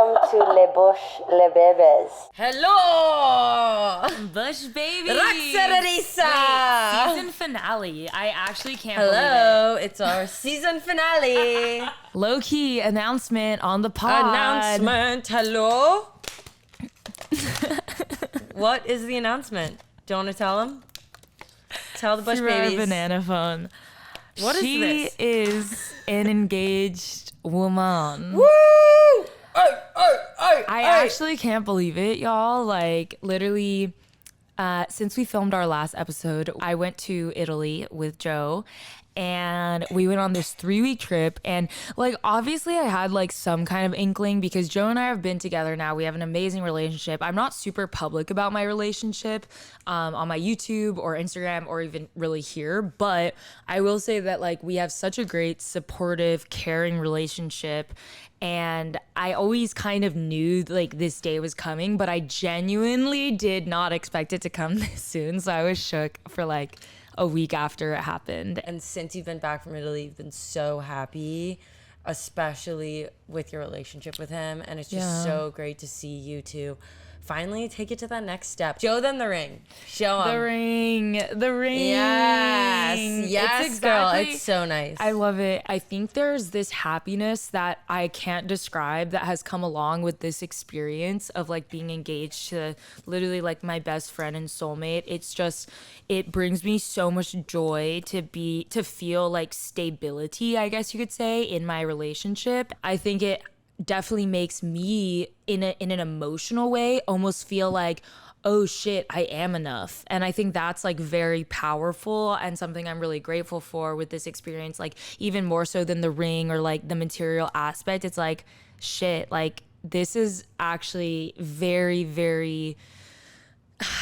welcome to Les Bush Les Bebes. Hello! Bush baby! Rox Rachel! Season finale. I actually can't Hello, it's our season finale. believe it. Low-key announcement on the pod. Announcement, hello? What is the announcement? Do you want to tell them? Tell the Bush Through our babies. banana phone. What is she this? She is an engaged woman. Woo! I actually can't believe it, y'all. Like, literally, since we filmed our last episode, I went to Italy with Joe. And we went on this 3-week trip, and like obviously I had like some kind of inkling because Joe and I have been together now. We have an amazing relationship. I'm not super public about my relationship on my YouTube or Instagram or even really here, but I will say that like we have such a great, supportive, caring relationship. And I always kind of knew like this day was coming, but I genuinely did not expect it to come this soon. So I was shook for like a week after it happened. And since you've been back from Italy, you've been so happy, especially with your relationship with him. And it's just so great to see you two finally take it to that next step. Show them the ring. Show them. The ring. Yes, girl. It's so nice. I love it. I think there's this happiness that I can't describe that has come along with this experience of like being engaged to literally like my best friend and soulmate. It's just, it brings me so much joy to feel like stability, I guess you could say, in my relationship. I think it definitely makes me in an emotional way almost feel like, oh shit, I am enough. And I think that's like very powerful and something I'm really grateful for with this experience. Like even more so than the ring or like the material aspect, it's like shit, like this is actually very, very,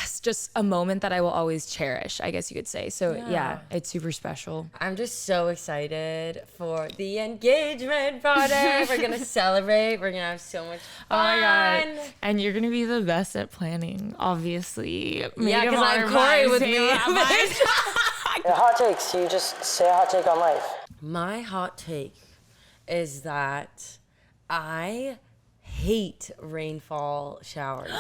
it's just a moment that I will always cherish, I guess you could say. So yeah, it's super special. I'm just so excited for the engagement party. We're going to celebrate. We're going to have so much fun. Oh my God. And you're going to be the best at planning, obviously. Yeah, because I'm Corey with me. Hot takes. You just say a hot take on life. My hot take is that I hate rainfall showers.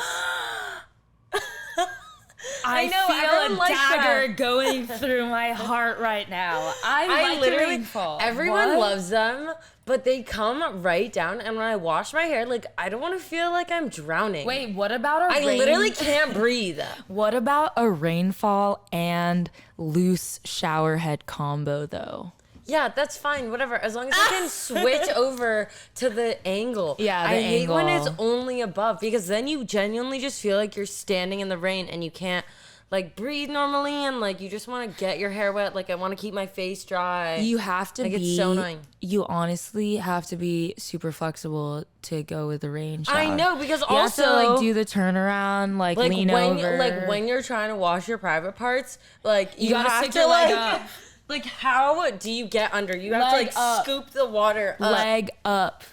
I know, feel everyone a likes dagger that. going through my heart right now. I like literally, the rainfall. everyone What? loves them, but they come right down. And when I wash my hair, like I don't want to feel like I'm drowning. Wait, what about I literally can't breathe. What about a rainfall and loose shower head combo though? Yeah, that's fine. Whatever. As long as I can switch over to the angle. Yeah, the I hate when angle. it's only above because then you genuinely just feel like you're standing in the rain and you can't like breathe normally and like you just want to get your hair wet. Like I want to keep my face dry. You have to like, be. It's so annoying. You honestly have to be super flexible to go with the rain shower. I know because You also have to like do the turnaround, like lean over. Like when you're trying to wash your private parts, like you gotta have stick to your leg like. up. Like how do you get under? You have Leg to like up. scoop the water up. Leg up.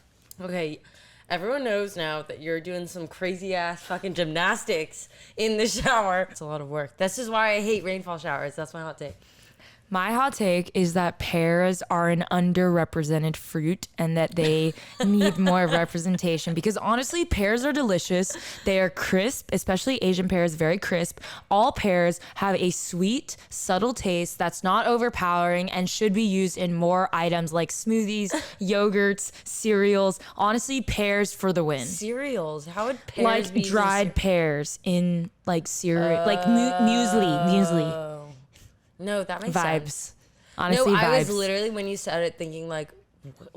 Okay, everyone knows now that you're doing some crazy ass fucking gymnastics in the shower. It's a lot of work. This is why I hate rainfall showers. That's my hot take. My hot take is that pears are an underrepresented fruit and that they need more representation because honestly, pears are delicious. They are crisp, especially Asian pears, very crisp. All pears have a sweet, subtle taste that's not overpowering and should be used in more items like smoothies, yogurts, cereals. Honestly, pears for the win. Cereals. How would pears Like be used dried pears in like cereal, like muesli. No, that makes Vibes. sense. Honestly, No, I vibes. was literally when you said it thinking like,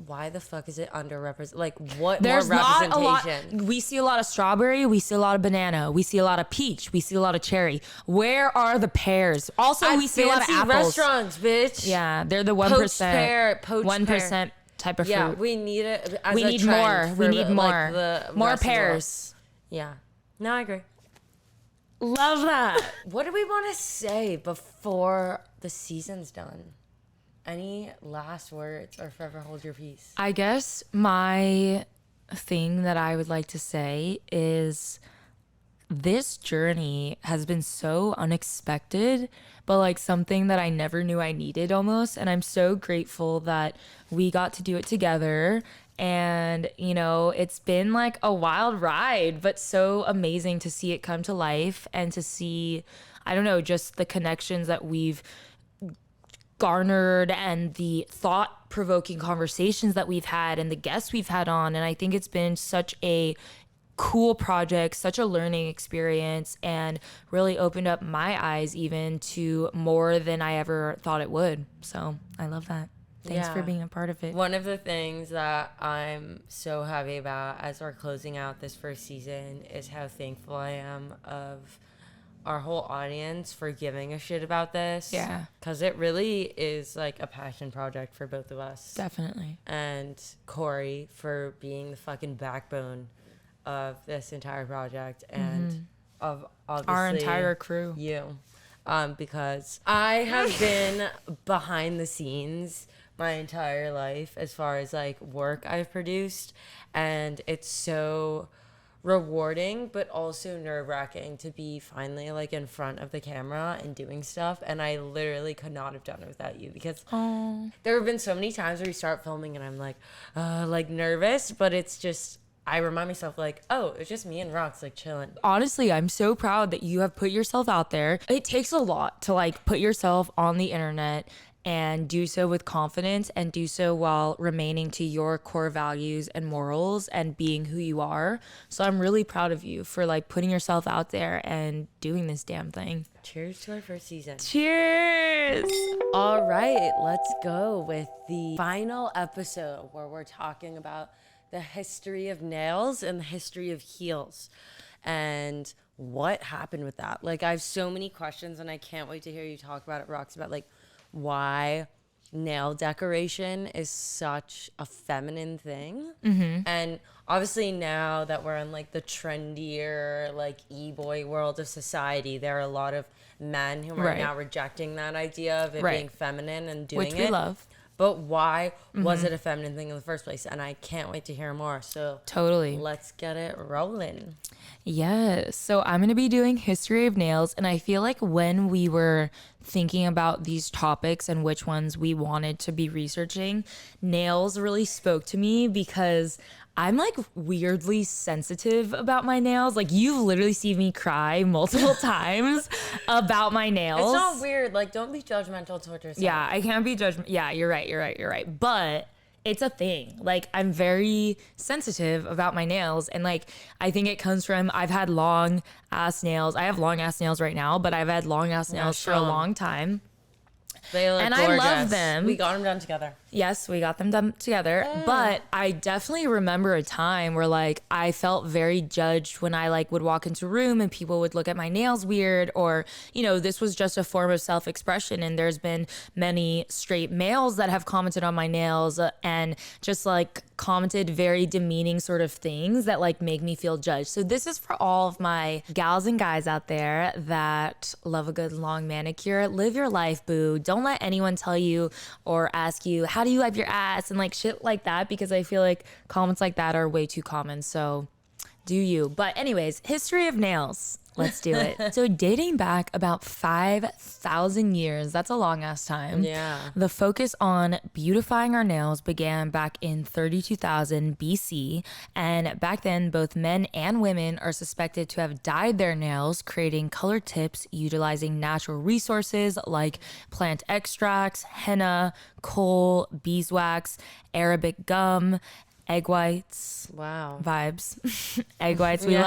why the fuck is it underrepresented? Like what There's more not a representation? lot. We see a lot of strawberry. We see a lot of banana. We see a lot of peach. We see a lot of cherry. Where are the pears? Also, At we see a lot of fancy apples. restaurants, bitch. Yeah, they're the 1%. Poached pear. 1% type of fruit. Yeah, we need it. As we a need trend more. We for need the- more. Like the More rest of the world. pears. Yeah. No, I agree. Love that. What do we want to say before the season's done? Any last words or forever hold your peace? I guess my thing that I would like to say is this journey has been so unexpected, but like something that I never knew I needed almost. And I'm so grateful that we got to do it together. And, you know, it's been like a wild ride, but so amazing to see it come to life and to see, I don't know, just the connections that we've garnered and the thought-provoking conversations that we've had and the guests we've had on. And I think it's been such a cool project, such a learning experience, and really opened up my eyes even to more than I ever thought it would. So I love that. Thanks for being a part of it. One of the things that I'm so happy about as we're closing out this first season is how thankful I am of our whole audience for giving a shit about this. Yeah. Because it really is like a passion project for both of us. Definitely. And Corey for being the fucking backbone of this entire project and of obviously Our entire crew. You. Because I have been behind the scenes my entire life as far as like work I've produced, and it's so rewarding but also nerve-wracking to be finally like in front of the camera and doing stuff, and I literally could not have done it without you, because there have been so many times where we start filming and I'm like nervous, but it's just I remind myself like, oh, it's just me and Rox like chilling. Honestly, I'm so proud that you have put yourself out there. It takes a lot to like put yourself on the internet and do so with confidence and do so while remaining to your core values and morals and being who you are. So I'm really proud of you for like putting yourself out there and doing this damn thing. Cheers to our first season. Cheers. All right, let's go with the final episode where we're talking about the history of nails and the history of heels and what happened with that. Like, I have so many questions and I can't wait to hear you talk about it, Rox, about like why nail decoration is such a feminine thing. And obviously now that we're in like the trendier like e-boy world of society, there are a lot of men who are now rejecting that idea of it being feminine and doing Which it. we love. But why was it a feminine thing in the first place? And I can't wait to hear more. So totally. Let's get it rolling. Yes. So I'm going to be doing history of nails. And I feel like when we were thinking about these topics and which ones we wanted to be researching, nails really spoke to me because I'm like weirdly sensitive about my nails. Like, you've literally seen me cry multiple times about my nails. It's not weird. Like, don't be judgmental towards yourself. Yeah, I can't be judgmental. Yeah, you're right. But it's a thing. Like, I'm very sensitive about my nails. And like, I think it comes from, I've had long ass nails. I have long ass nails right now, but I've had long ass nails for a long time. They look and gorgeous. I love them. We got them done together. Yes, we got them done together. But I definitely remember a time where like I felt very judged when I like would walk into a room and people would look at my nails weird, or, you know, this was just a form of self-expression. And there's been many straight males that have commented on my nails and just like commented very demeaning sort of things that like make me feel judged. So this is for all of my gals and guys out there that love a good long manicure. Live your life, boo. Don't let anyone tell you or ask you, how do you wipe your ass and like shit like that, because I feel like comments like that are way too common. So do you. But anyways, history of nails. Let's do it. So dating back about 5,000 years, that's a long ass time. Yeah. The focus on beautifying our nails began back in 32,000 BC. And back then, both men and women are suspected to have dyed their nails, creating color tips utilizing natural resources like plant extracts, henna, coal, beeswax, Arabic gum, egg whites. Wow. Vibes. Egg whites. We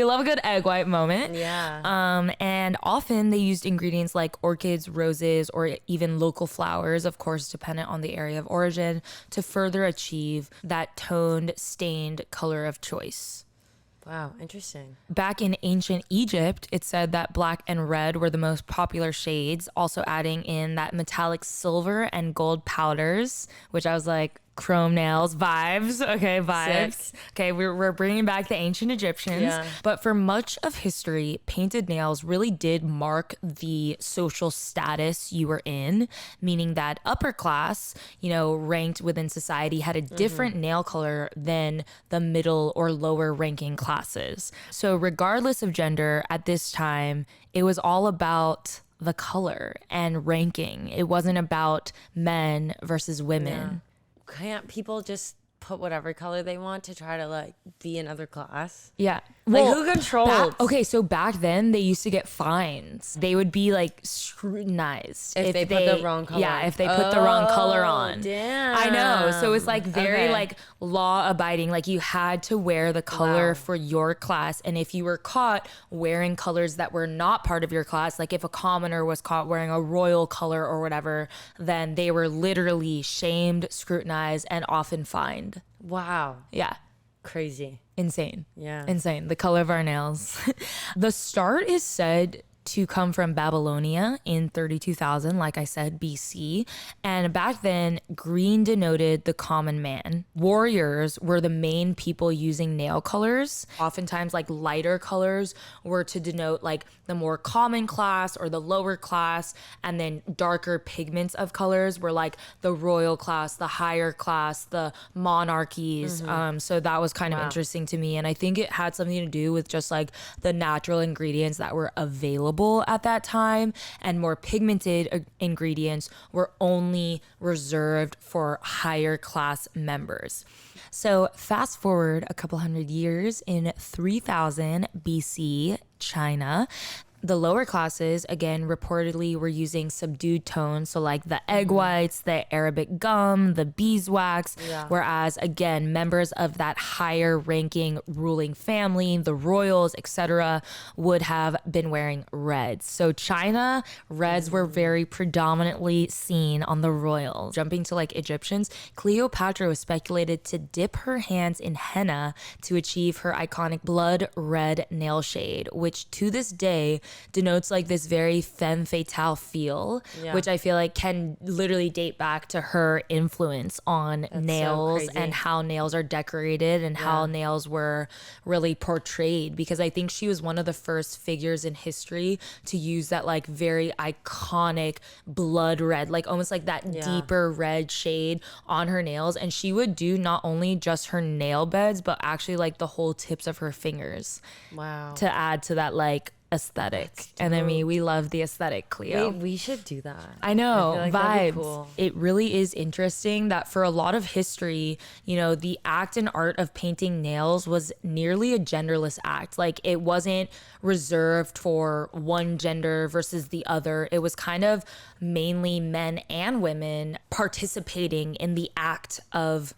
love a good egg white moment. Yeah. And often they used ingredients like orchids, roses, or even local flowers, of course, dependent on the area of origin, to further achieve that toned, stained color of choice. Wow, interesting. Back in ancient Egypt, it said that black and red were the most popular shades, also adding in that metallic silver and gold powders, which I was like, chrome nails vibes. Okay, vibes. Sick. Okay, we're bringing back the ancient Egyptians. Yeah. But for much of history, painted nails really did mark the social status you were in, meaning that upper class, ranked within society had a different nail color than the middle or lower ranking classes. So regardless of gender, at this time, it was all about the color and ranking. It wasn't about men versus women. Can't people just put whatever color they want to try to like be another class? Yeah. Like, who controls? So back then they used to get fines. They would be like scrutinized If they put the wrong color Yeah, on. if they put the wrong color on. Damn. I know. So it's like very Okay. like law abiding. Like you had to wear the color Wow. for your class. And if you were caught wearing colors that were not part of your class, like if a commoner was caught wearing a royal color or whatever, then they were literally shamed, scrutinized, and often fined. Wow. Yeah. Crazy. Insane. Yeah. Insane. The color of our nails. The start is said to come from Babylonia in 32,000, like I said, BC. And back then, green denoted the common man. Warriors were the main people using nail colors. Oftentimes, like lighter colors were to denote like the more common class or the lower class. And then darker pigments of colors were like the royal class, the higher class, the monarchies. So that was kind of interesting to me. And I think it had something to do with just like the natural ingredients that were available at that time, and more pigmented ingredients were only reserved for higher class members. So fast forward a couple hundred years, in 3000 BC, China, the lower classes, again, reportedly were using subdued tones. So like the egg whites, the Arabic gum, the beeswax. Yeah. Whereas again, members of that higher ranking ruling family, the royals, etc., would have been wearing reds. So China, reds were very predominantly seen on the royals. Jumping to like Egyptians, Cleopatra was speculated to dip her hands in henna to achieve her iconic blood red nail shade, which to this day denotes like this very femme fatale feel, Yeah. which I feel like can literally date back to her influence on nails crazy. and how nails are decorated and how nails were really portrayed, because I think she was one of the first figures in history to use that like very iconic blood red, like almost like that deeper red shade on her nails. And she would do not only just her nail beds, but actually like the whole tips of her fingers Wow. to add to that like aesthetic. And I mean, we love the aesthetic, Cleo. We should do that. I know, I feel like that'd vibes. be cool. It really is interesting that for a lot of history, the act and art of painting nails was nearly a genderless act. Like it wasn't reserved for one gender versus the other. It was kind of mainly men and women participating in the act of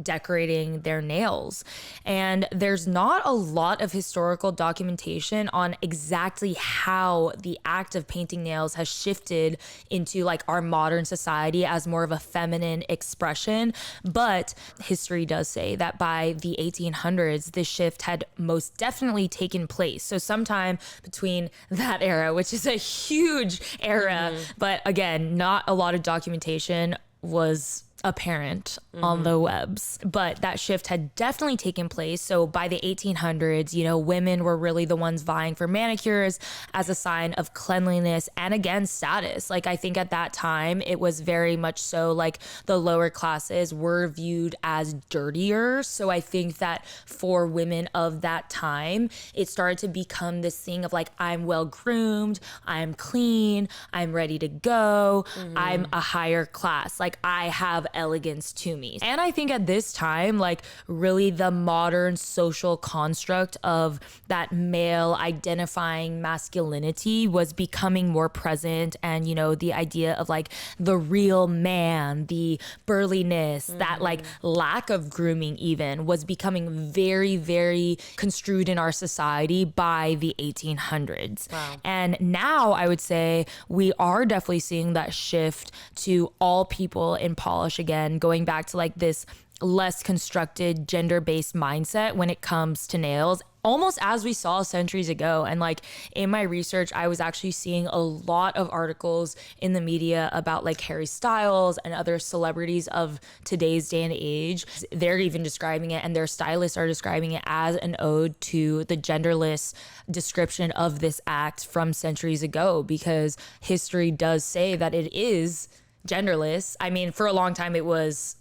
decorating their nails. And there's not a lot of historical documentation on exactly how the act of painting nails has shifted into like our modern society as more of a feminine expression. But history does say that by the 1800s, this shift had most definitely taken place. So sometime between that era, which is a huge era, but again, not a lot of documentation was apparent on the webs, but that shift had definitely taken place. So by the 1800s, women were really the ones vying for manicures as a sign of cleanliness and again, status. Like I think at that time, it was very much so like the lower classes were viewed as dirtier. So I think that for women of that time, it started to become this thing of like, I'm well groomed, I'm clean, I'm ready to go, I'm a higher class, like I have elegance to me. And I think at this time, like really the modern social construct of that male identifying masculinity was becoming more present. And, the idea of like the real man, the burliness, that like lack of grooming even was becoming very, very construed in our society by the 1800s. Wow. And now I would say we are definitely seeing that shift to all people in polish again, going back to like this less constructed gender-based mindset when it comes to nails. almost as we saw centuries ago. And like in my research, I was actually seeing a lot of articles in the media about like Harry Styles and other celebrities of today's day and age. They're even describing it, and their stylists are describing it as an ode to the genderless description of this act from centuries ago, because history does say that it is genderless. I mean, for a long time it was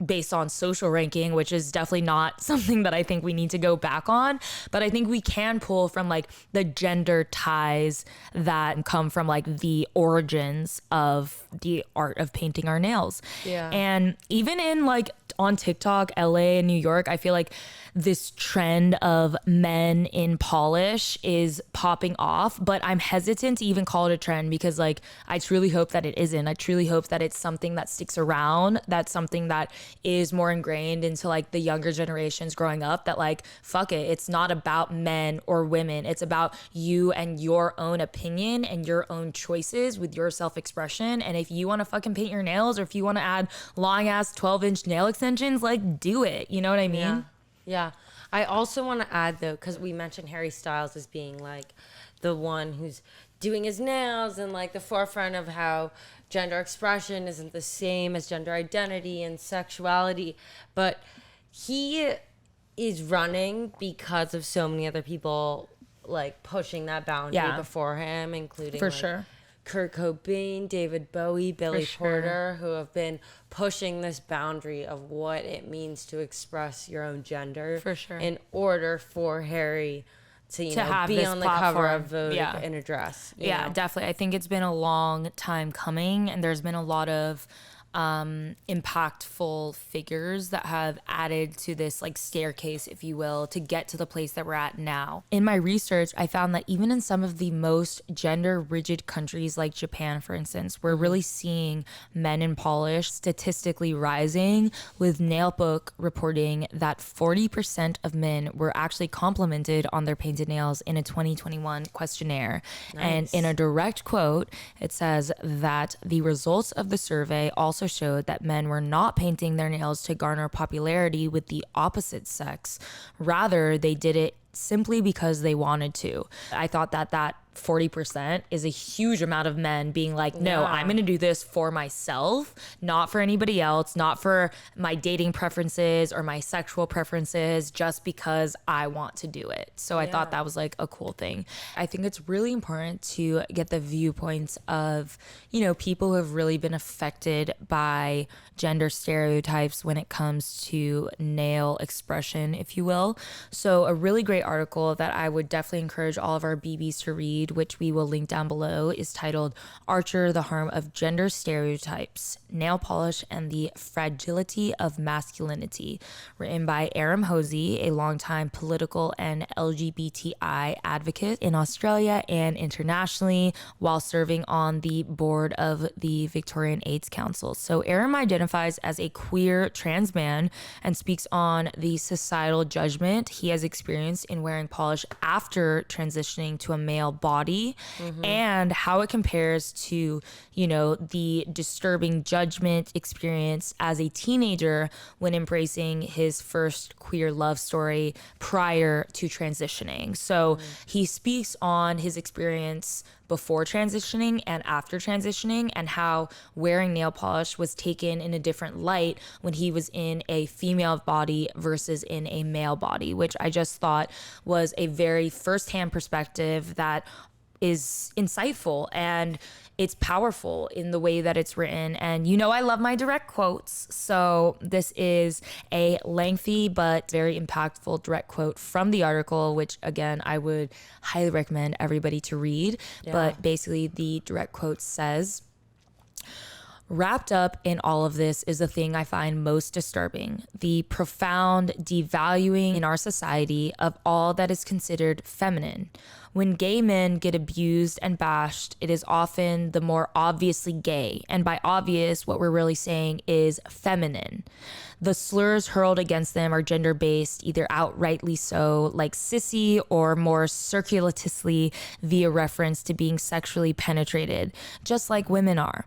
based on social ranking, which is definitely not something that I think we need to go back on. But I think we can pull from like the gender ties that come from like the origins of the art of painting our nails. Yeah. And even in like on TikTok, LA and New York, I feel like this trend of men in polish is popping off, but I'm hesitant to even call it a trend, because like I truly hope that it isn't. I truly hope that it's something that sticks around, that's something that is more ingrained into like the younger generations growing up, that like, fuck it, it's not about men or women, it's about you and your own opinion and your own choices with your self-expression. And if you want to fucking paint your nails, or if you want to add long ass 12-inch nail extensions, like do it, you know what I mean? Yeah. I also want to add though, because we mentioned Harry Styles as being like the one who's doing his nails and like the forefront of how gender expression isn't the same as gender identity and sexuality, but he is running because of so many other people like pushing that boundary before him, including For like, sure. Kurt Cobain, David Bowie, Billy sure. Porter, who have been pushing this boundary of what it means to express your own gender. For sure. In order for Harry to, you know, have be this on the cover of platform. Vogue in a dress. you Yeah, know? definitely. I think it's been a long time coming, and there's been a lot of impactful figures that have added to this like staircase, if you will, to get to the place that we're at now. In my research, I found that even in some of the most gender rigid countries like Japan, for instance, we're really seeing men in polish statistically rising, with Nailbook reporting that 40% of men were actually complimented on their painted nails in a 2021 questionnaire. And in a direct quote, it says that the results of the survey also showed that men were not painting their nails to garner popularity with the opposite sex. Rather, they did it simply because they wanted to. I thought that 40% is a huge amount of men being like, no, I'm going to do this for myself, not for anybody else, not for my dating preferences or my sexual preferences, just because I want to do it. So I thought that was like a cool thing. I think it's really important to get the viewpoints of, you know, people who have really been affected by gender stereotypes when it comes to nail expression, if you will. So a really great article that I would definitely encourage all of our BBs to read, which we will link down below, is titled Archer, the Harm of Gender Stereotypes, Nail Polish and the Fragility of Masculinity, written by Aram Hosey, a longtime political and LGBTI advocate in Australia and internationally, while serving on the board of the Victorian AIDS Council. So Aram identifies as a queer trans man and speaks on the societal judgment he has experienced in wearing polish after transitioning to a male body, and how it compares to, you know, the disturbing judgment experience as a teenager when embracing his first queer love story prior to transitioning. So he speaks on his experience before transitioning and after transitioning, and how wearing nail polish was taken in a different light when he was in a female body versus in a male body, which I just thought was a very firsthand perspective that is insightful, and it's powerful in the way that it's written. And you know, I love my direct quotes. So this is a lengthy but very impactful direct quote from the article, which again, I would highly recommend everybody to read. But basically the direct quote says, "Wrapped up in all of this is the thing I find most disturbing, the profound devaluing in our society of all that is considered feminine. When gay men get abused and bashed, it is often the more obviously gay, and by obvious, what we're really saying is feminine. The slurs hurled against them are gender-based, either outrightly so, like sissy, or more circuitously via reference to being sexually penetrated, just like women are.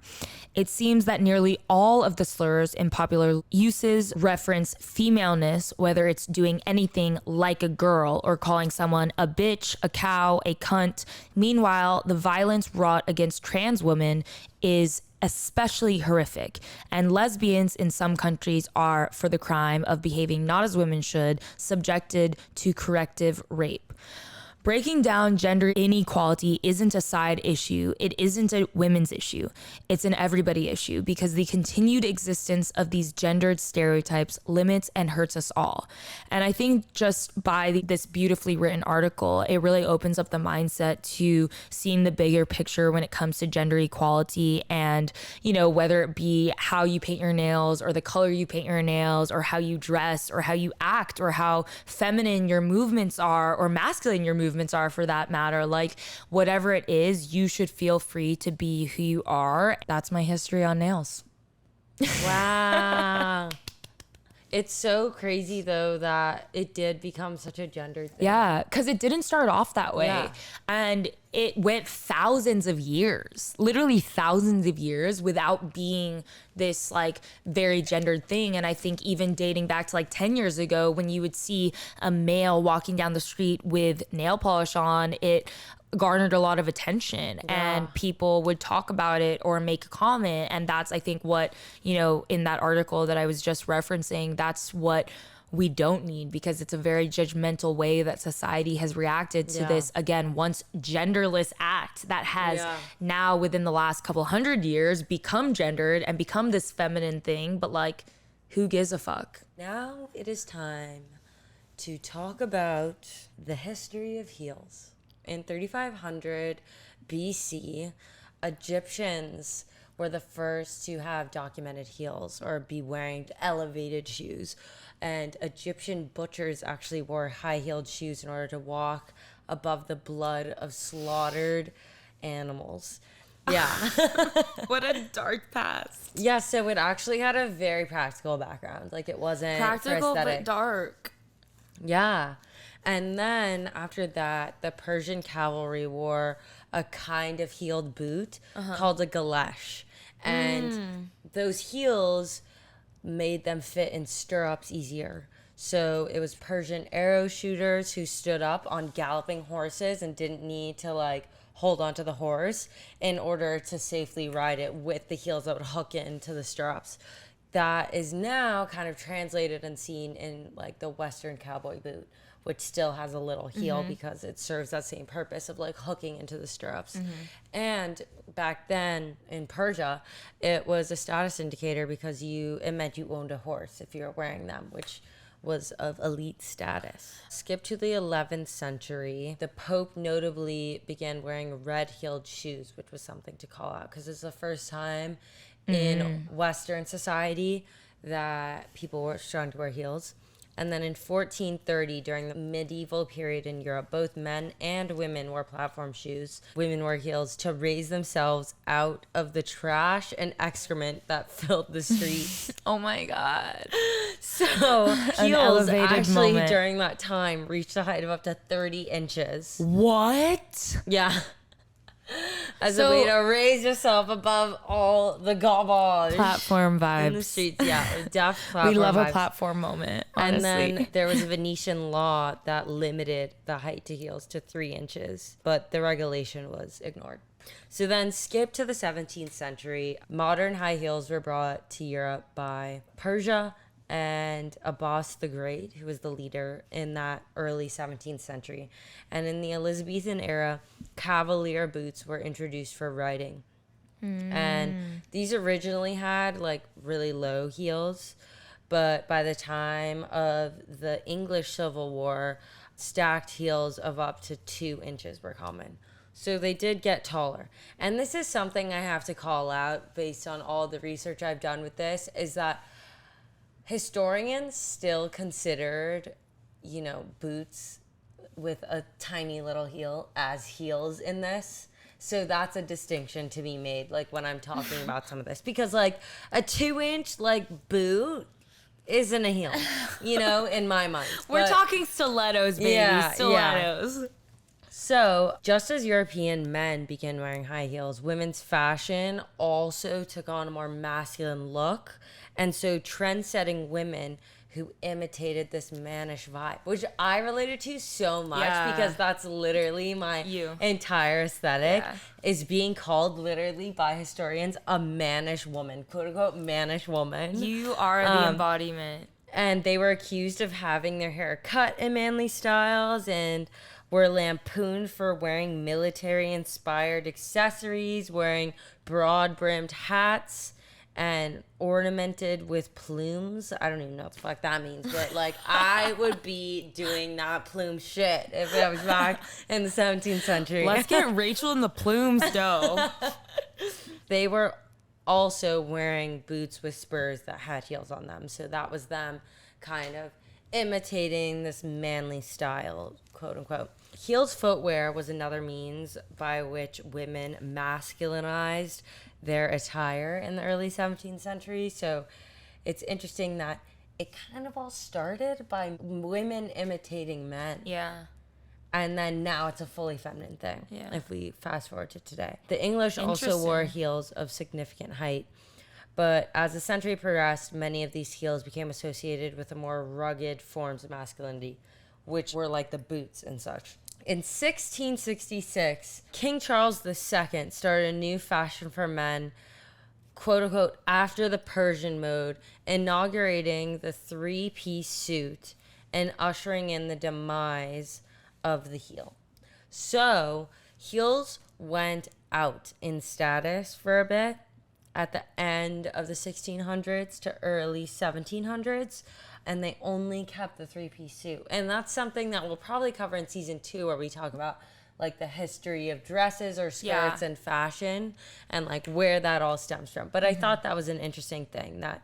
It seems seems that nearly all of the slurs in popular uses reference femaleness, whether it's doing anything like a girl or calling someone a bitch, a cow, a cunt. Meanwhile, the violence wrought against trans women is especially horrific, and lesbians in some countries are, for the crime of behaving not as women should, subjected to corrective rape. Breaking down gender inequality isn't a side issue. It isn't a women's issue. It's an everybody issue because the continued existence of these gendered stereotypes limits and hurts us all. And I think just by this beautifully written article, it really opens up the mindset to seeing the bigger picture when it comes to gender equality and, you know, whether it be how you paint your nails or the color you paint your nails or how you dress or how you act or how feminine your movements are or masculine your movements are for that matter. Like whatever it is, you should feel free to be who you are. That's my history on nails. Wow. It's so crazy though that it did become such a gendered thing. Yeah, because it didn't start off that way. Yeah. And it went thousands of years, literally thousands of years without being this like very gendered thing. And I think even dating back to like 10 years ago, when you would see a male walking down the street with nail polish on, it garnered a lot of attention and people would talk about it or make a comment. And that's, I think, what, you know, in that article that I was just referencing, that's what we don't need, because it's a very judgmental way that society has reacted to this, again, once genderless act that has now within the last couple hundred years become gendered and become this feminine thing. But like, who gives a fuck? Now it is time to talk about the history of heels. In 3500 BC, Egyptians were the first to have documented heels or be wearing elevated shoes. And Egyptian butchers actually wore high-heeled shoes in order to walk above the blood of slaughtered animals. Yeah. What a dark past. Yeah, so it actually had a very practical background. Like it wasn't Practical for aesthetic. but dark. Yeah. And then after that, the Persian cavalry wore a kind of heeled boot called a galesh. And those heels made them fit in stirrups easier. So it was Persian arrow shooters who stood up on galloping horses and didn't need to like hold onto the horse in order to safely ride it with the heels that would hook into the stirrups. That is now kind of translated and seen in like the Western cowboy boot, which still has a little heel because it serves that same purpose of like hooking into the stirrups. And back then in Persia, it was a status indicator because it meant you owned a horse if you were wearing them, which was of elite status. Skip to the 11th century. The Pope notably began wearing red-heeled shoes, which was something to call out because it's the first time in Western society that people were starting to wear heels. And then in 1430, during the medieval period in Europe, both men and women wore platform shoes. Women wore heels to raise themselves out of the trash and excrement that filled the streets. Oh my God. So heels elevated actually moment. during that time reached a height of up to 30 inches. What? Yeah. As a So- way to raise yourself above all the garbage Platform in the vibes. streets. Yeah, deaf platform We love vibes. a platform moment, And honestly. then there was a Venetian law that limited the height to heels to 3 inches, but the regulation was ignored. So then skip to the 17th century. Modern high heels were brought to Europe by Persia and Abbas the Great, who was the leader in that early 17th century. And in the Elizabethan era, cavalier boots were introduced for riding. And these originally had like really low heels, but by the time of the English Civil War, stacked heels of up to 2 inches were common. So they did get taller. And this is something I have to call out based on all the research I've done with this, is that historians still considered, you know, boots with a tiny little heel as heels in this. So that's a distinction to be made, like when I'm talking about some of this, because like a 2-inch like boot isn't a heel, you know, in my mind. We're But- talking stilettos, baby. Yeah, Stilettos. So, just as European men began wearing high heels, women's fashion also took on a more masculine look. And so, trend-setting women who imitated this mannish vibe, which I related to so much because that's literally my entire aesthetic, is being called literally by historians a mannish woman, quote unquote mannish woman. You are the embodiment. And they were accused of having their hair cut in manly styles and were lampooned for wearing military-inspired accessories, wearing broad-brimmed hats, and ornamented with plumes. I don't even know what the fuck that means, but like I would be doing that plume shit if I was back in the 17th century. Let's get Rachel in the plumes, though. They were also wearing boots with spurs that had heels on them. So that was them kind of imitating this manly style, quote unquote. Heels footwear was another means by which women masculinized their attire in the early 17th century. So it's interesting that it kind of all started by women imitating men. Yeah. And then now it's a fully feminine thing. Yeah. If we fast forward to today. The English also wore heels of significant height. But as the century progressed, many of these heels became associated with the more rugged forms of masculinity, which were like the boots and such. In 1666, King Charles II started a new fashion for men, quote unquote, after the Persian mode, inaugurating the three-piece suit and ushering in the demise of the heel. So heels went out in status for a bit at the end of the 1600s to early 1700s, and they only kept the three-piece suit. And that's something that we'll probably cover in season 2, where we talk about like the history of dresses or skirts and fashion and like where that all stems from. But I thought that was an interesting thing, that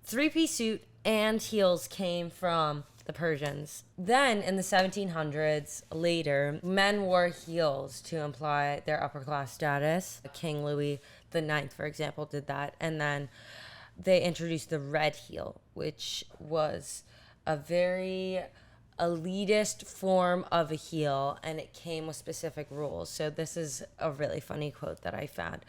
three-piece suit and heels came from the Persians. Then in the 1700s, later, men wore heels to imply their upper class status. King Louis IX, for example, did that. And then they introduced the red heel, which was a very elitist form of a heel, and it came with specific rules. So this is a really funny quote that I found.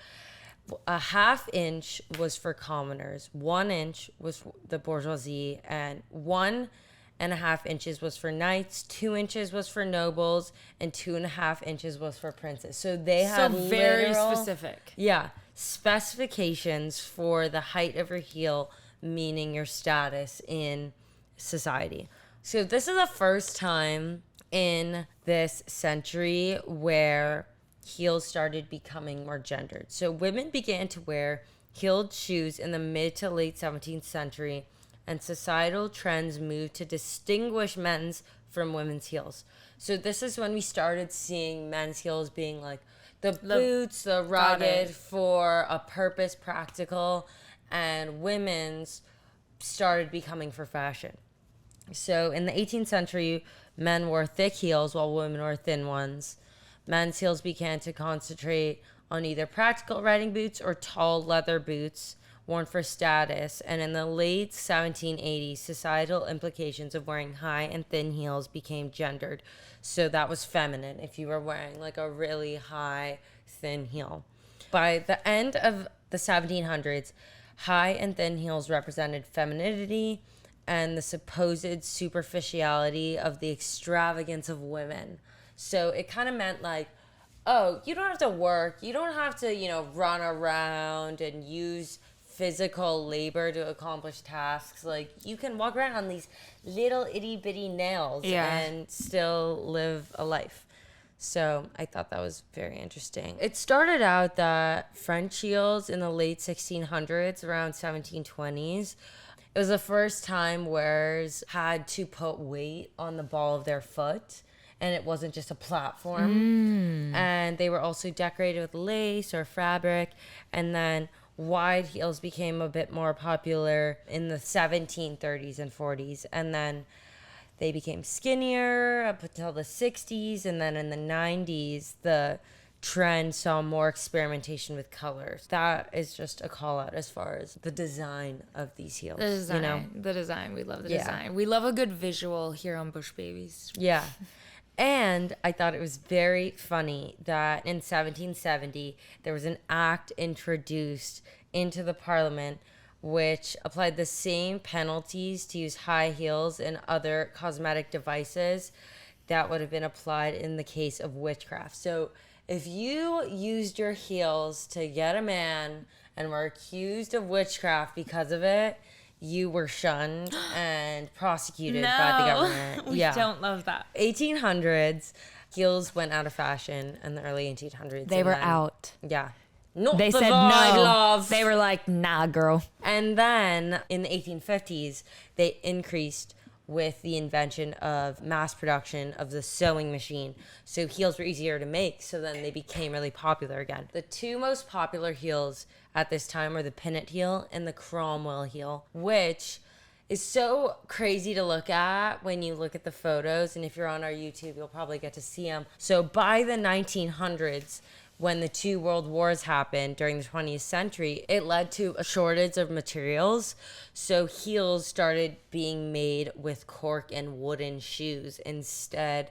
A half inch was for commoners, 1 inch was the bourgeoisie, and 1.5 inches was for knights, 2 inches was for nobles, and 2.5 inches was for princes. So they had very specific. Yeah, specifications for the height of your heel, meaning your status in society. So this is the first time in this century where heels started becoming more gendered. So women began to wear heeled shoes in the mid to late 17th century, and societal trends moved to distinguish men's from women's heels. So this is when we started seeing men's heels being like the boots, the rugged, for a purpose, practical, and women's started becoming for fashion. So in the 18th century, men wore thick heels while women wore thin ones. Men's heels began to concentrate on either practical riding boots or tall leather boots worn for status. And in the late 1780s, societal implications of wearing high and thin heels became gendered. So that was feminine if you were wearing like a really high, thin heel. By the end of the 1700s, high and thin heels represented femininity and the supposed superficiality of the extravagance of women. So it kind of meant like, oh, you don't have to work. You don't have to, run around and use physical labor to accomplish tasks. Like, you can walk around on these little itty bitty nails and still live a life. So I thought that was very interesting. It started out that French heels in the late 1600s, around 1720s, it was the first time wearers had to put weight on the ball of their foot, and it wasn't just a platform. And they were also decorated with lace or fabric. And then wide heels became a bit more popular in the 1730s and 40s. And then they became skinnier up until the 60s. And then in the 90s, the trend saw more experimentation with colors. That is just a call out as far as the design of these heels. The design. We love the design. We love a good visual here on Bush Babies. Yeah. And I thought it was very funny that in 1770, there was an act introduced into the parliament which applied the same penalties to use high heels and other cosmetic devices that would have been applied in the case of witchcraft. So if you used your heels to get a man and were accused of witchcraft because of it, you were shunned and prosecuted by the government. We don't love that. 1800s, heels went out of fashion in the early 1800s. They were out. Yeah. Not They the said vibe, no. love. They were like, nah, girl. And then in the 1850s, they increased with the invention of mass production of the sewing machine. So heels were easier to make, so then they became really popular again. The two most popular heels at this time were the pinnet heel and the Cromwell heel, which is so crazy to look at when you look at the photos. And if you're on our YouTube, you'll probably get to see them. So by the 1900s, when the two world wars happened during the 20th century, it led to a shortage of materials. So heels started being made with cork and wooden shoes instead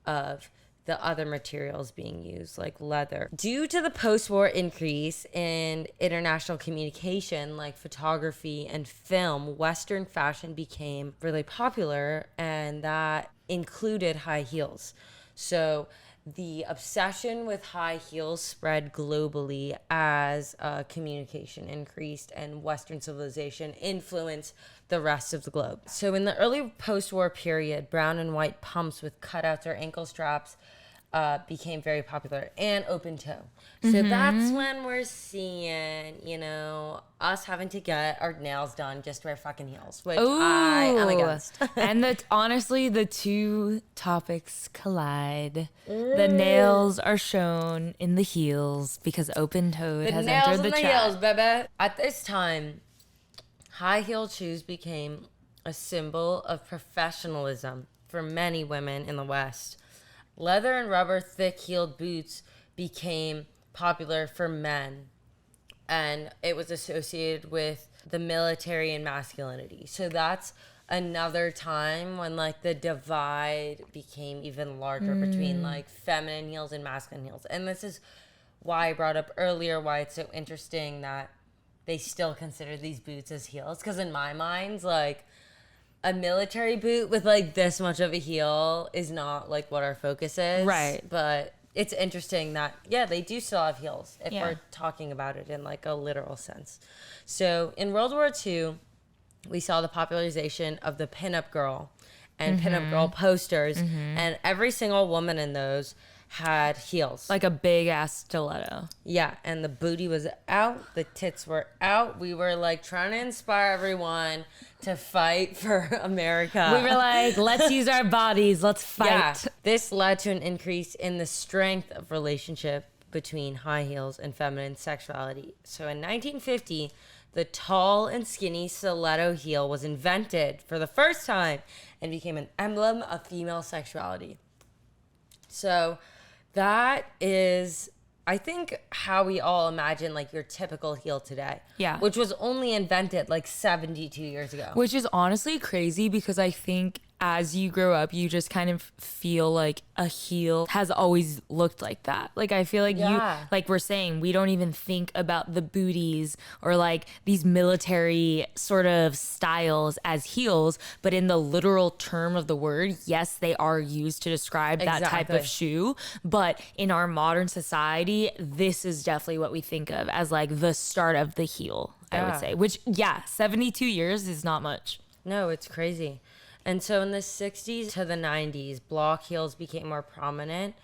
of the other materials being used, like leather. Due to the post-war increase in international communication, like photography and film, Western fashion became really popular, and that included high heels. So the obsession with high heels spread globally as communication increased and Western civilization influenced the rest of the globe. So in the early post-war period, brown and white pumps with cutouts or ankle straps became very popular, and open toe. So that's when we're seeing, you know, us having to get our nails done just to wear fucking heels, which I am against. And honestly, the two topics collide. The nails are shown in the heels because open toed has entered the chat. Heels, baby. At this time, high heel shoes became a symbol of professionalism for many women in the West. Leather and rubber thick-heeled boots became popular for men, and it was associated with the military and masculinity. So that's another time when, like, the divide became even larger between, like, feminine heels and masculine heels. And this is why I brought up earlier why it's so interesting that they still consider these boots as heels. Because in my mind, like, a military boot with like this much of a heel is not like what our focus is. Right. But it's interesting that, yeah, they do still have heels if Yeah. we're talking about it in like a literal sense. So in World War II, we saw the popularization of the pinup girl and pinup girl posters. And every single woman in those had heels. Like a big ass stiletto. Yeah, and the booty was out, the tits were out. We were like trying to inspire everyone to fight for America. We were like, let's use our bodies, let's fight. Yeah, this led to an increase in the strength of relationship between high heels and feminine sexuality. So in 1950, the tall and skinny stiletto heel was invented for the first time and became an emblem of female sexuality. So that is, I think, how we all imagine like your typical heel today. Yeah. Which was only invented like 72 years ago. Which is honestly crazy because I think as you grow up, you just kind of feel like a heel has always looked like that. Like, I feel like Yeah. you, like we're saying, we don't even think about the booties or like these military sort of styles as heels, but in the literal term of the word, yes, they are used to describe that type Exactly. of shoe. But in our modern society, this is definitely what we think of as like the start of the heel, I would Yeah. say, which, yeah, 72 years is not much. No, it's crazy. And so in the 60s to the 90s, block heels became more prominent,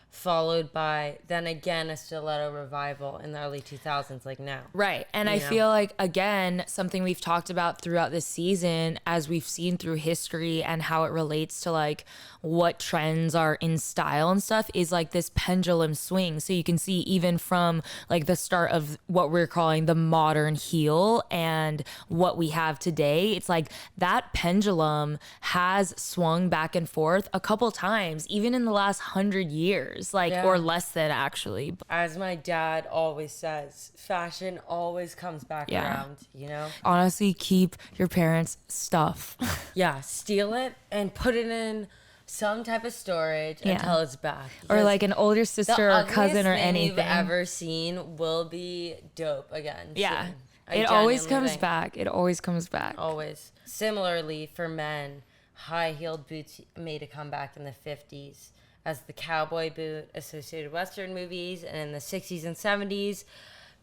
followed by then again a stiletto revival in the early 2000s, like now. Right. And I know? feel like, again, something we've talked about throughout this season, as we've seen through history and how it relates to like what trends are in style and stuff, is like this pendulum swing. So you can see even from like the start of what we're calling the modern heel and what we have today, it's like that pendulum has swung back and forth a couple times, even in the last 100 years, like, Yeah. or less than actually. As my dad always says, fashion always comes back Yeah. around, you know? Honestly, keep your parents' stuff. Yeah, steal it and put it in some type of storage Yeah. until it's back. Or Because like an older the sister or cousin or ugliest thing you've anything. ever seen will be dope again. Yeah. soon. I It always genuinely comes think. back. It always comes back. Always. Similarly, for men, high-heeled boots made a comeback in the 50s as the cowboy boot associated with Western movies, and in the 60s and 70s,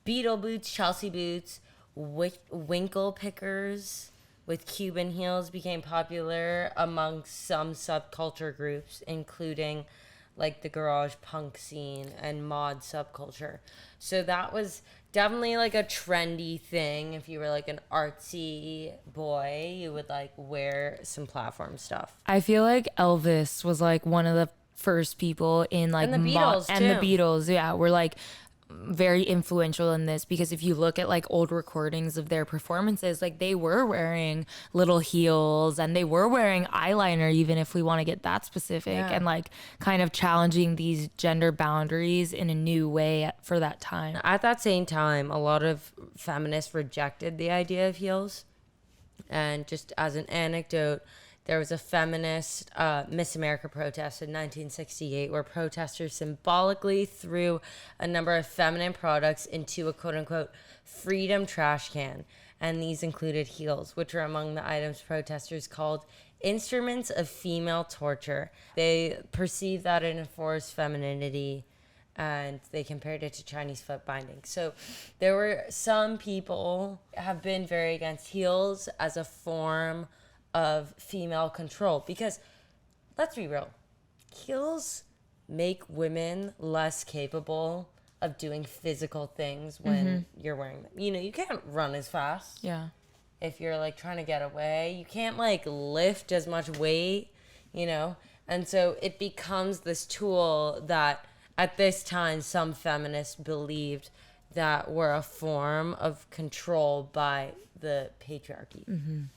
Beetle boots, Chelsea boots, winkle pickers with Cuban heels became popular among some subculture groups, including like the garage punk scene and mod subculture. So that was definitely like a trendy thing. If you were like an artsy boy, you would like wear some platform stuff. I feel like Elvis was like one of the first people in like And the Beatles, and the too. Beatles, yeah, were like very influential in this, because if you look at like old recordings of their performances, like they were wearing little heels and they were wearing eyeliner, even if we want to get that specific, Yeah. and like kind of challenging these gender boundaries in a new way for that time. At that same time, a lot of feminists rejected the idea of heels. And just as an anecdote, there was a feminist Miss America protest in 1968 where protesters symbolically threw a number of feminine products into a quote-unquote freedom trash can. And these included heels, which were among the items protesters called instruments of female torture. They perceived that it enforced femininity, and they compared it to Chinese foot binding. So there were some people have been very against heels as a form of female control, because let's be real, heels make women less capable of doing physical things when you're wearing them. You know, you can't run as fast Yeah. if you're like trying to get away. You can't like lift as much weight, you know? And so it becomes this tool that at this time some feminists believed that were a form of control by the patriarchy.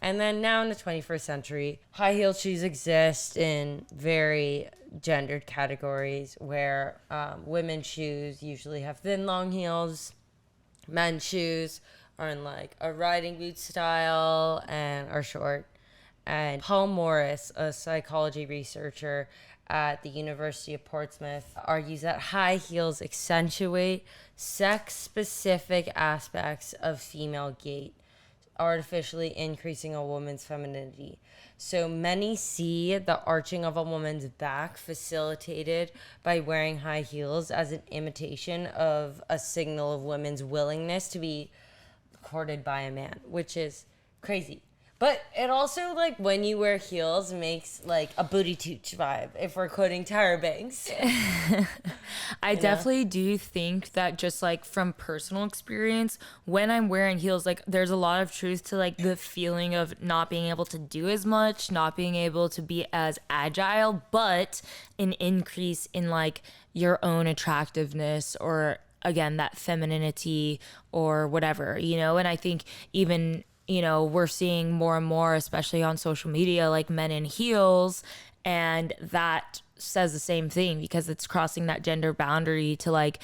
And then now in the 21st century, high heel shoes exist in very gendered categories where women's shoes usually have thin, long heels. Men's shoes are in like a riding boot style and are short. And Paul Morris, a psychology researcher at the University of Portsmouth, argues that high heels accentuate sex-specific aspects of female gait, artificially increasing a woman's femininity. So many see the arching of a woman's back facilitated by wearing high heels as an imitation of a signal of women's willingness to be courted by a man, which is crazy. But it also, like, when you wear heels, makes, like, a booty tooch vibe, if we're quoting Tyra Banks. I definitely do think that, just like from personal experience, when I'm wearing heels, like there's a lot of truth to like the feeling of not being able to do as much, not being able to be as agile, but an increase in like your own attractiveness, or again, that femininity or whatever, you know? And I think even, you know, we're seeing more and more, especially on social media, like men in heels, and that says the same thing, because it's crossing that gender boundary to like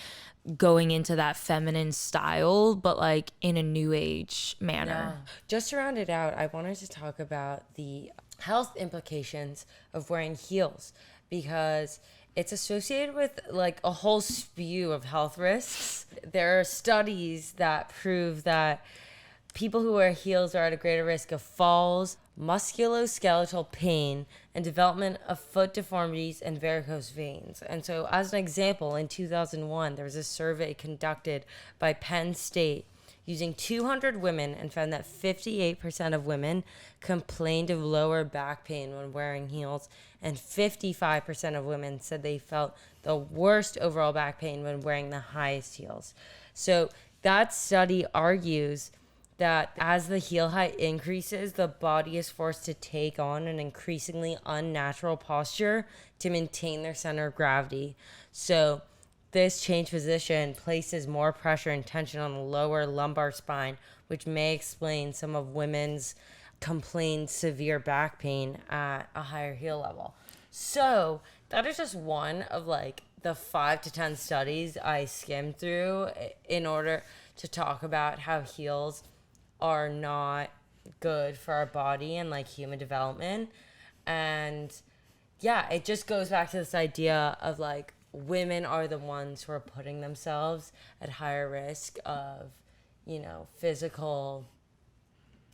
going into that feminine style, but like in a new age manner. Just to round it out, I wanted to talk about the health implications of wearing heels, because it's associated with like a whole spew of health risks. There are studies that prove that people who wear heels are at a greater risk of falls, musculoskeletal pain, and development of foot deformities and varicose veins. And so, as an example, in 2001, there was a survey conducted by Penn State using 200 women and found that 58% of women complained of lower back pain when wearing heels, and 55% of women said they felt the worst overall back pain when wearing the highest heels. So that study argues that as the heel height increases, the body is forced to take on an increasingly unnatural posture to maintain their center of gravity. So this changed position places more pressure and tension on the lower lumbar spine, which may explain some of women's complained severe back pain at a higher heel level. So that is just one of like the 5 to 10 studies I skimmed through in order to talk about how heels are not good for our body and like human development. And yeah, it just goes back to this idea of like women are the ones who are putting themselves at higher risk of, physical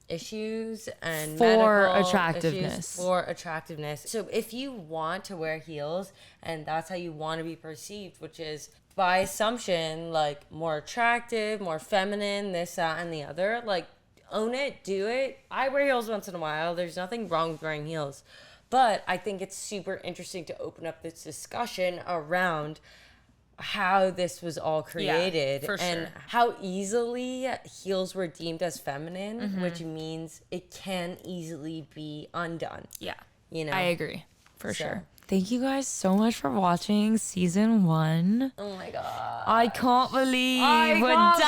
issues and For medical attractiveness. issues for attractiveness. So if you want to wear heels and that's how you want to be perceived, which is by assumption like more attractive, more feminine, this, that, and the other, like own it, do it. I wear heels once in a while. There's nothing wrong with wearing heels. But I think it's super interesting to open up this discussion around how this was all created and how easily heels were deemed as feminine, which means it can easily be undone. Yeah. I agree. For sure. Thank you guys so much for watching season 1. Oh my God. I can't believe we're done.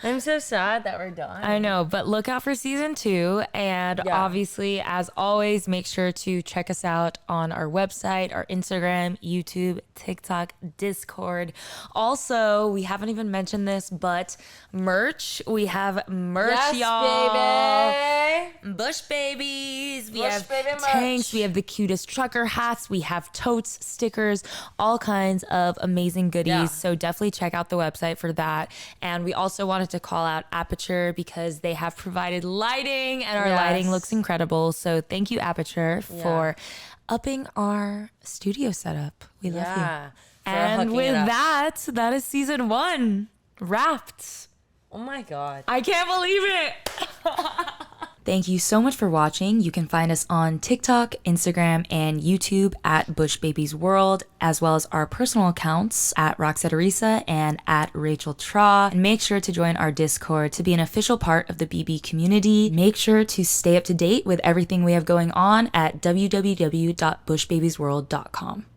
I'm so sad that we're done. I know, but look out for season 2. And obviously, as always, make sure to check us out on our website, our Instagram, YouTube, TikTok, Discord. Also, we haven't even mentioned this, but merch. We have merch, y'all. Baby. Bush babies. We Bush have baby merch. tanks. We have the cutest trucker hats. We have totes, stickers, all kinds of amazing goodies. Yeah. So definitely check out the website for that. And we also wanted to call out Aperture because they have provided lighting and our lighting looks incredible. So thank you, Aperture, for upping our studio setup. We love you. And with that is season 1 wrapped. Oh my God. I can't believe it. Thank you so much for watching. You can find us on TikTok, Instagram, and YouTube at Bush Babies World, as well as our personal accounts at Rox Rachel and at Rachel Tra. And make sure to join our Discord to be an official part of the BB community. Make sure to stay up to date with everything we have going on at www.bushbabiesworld.com.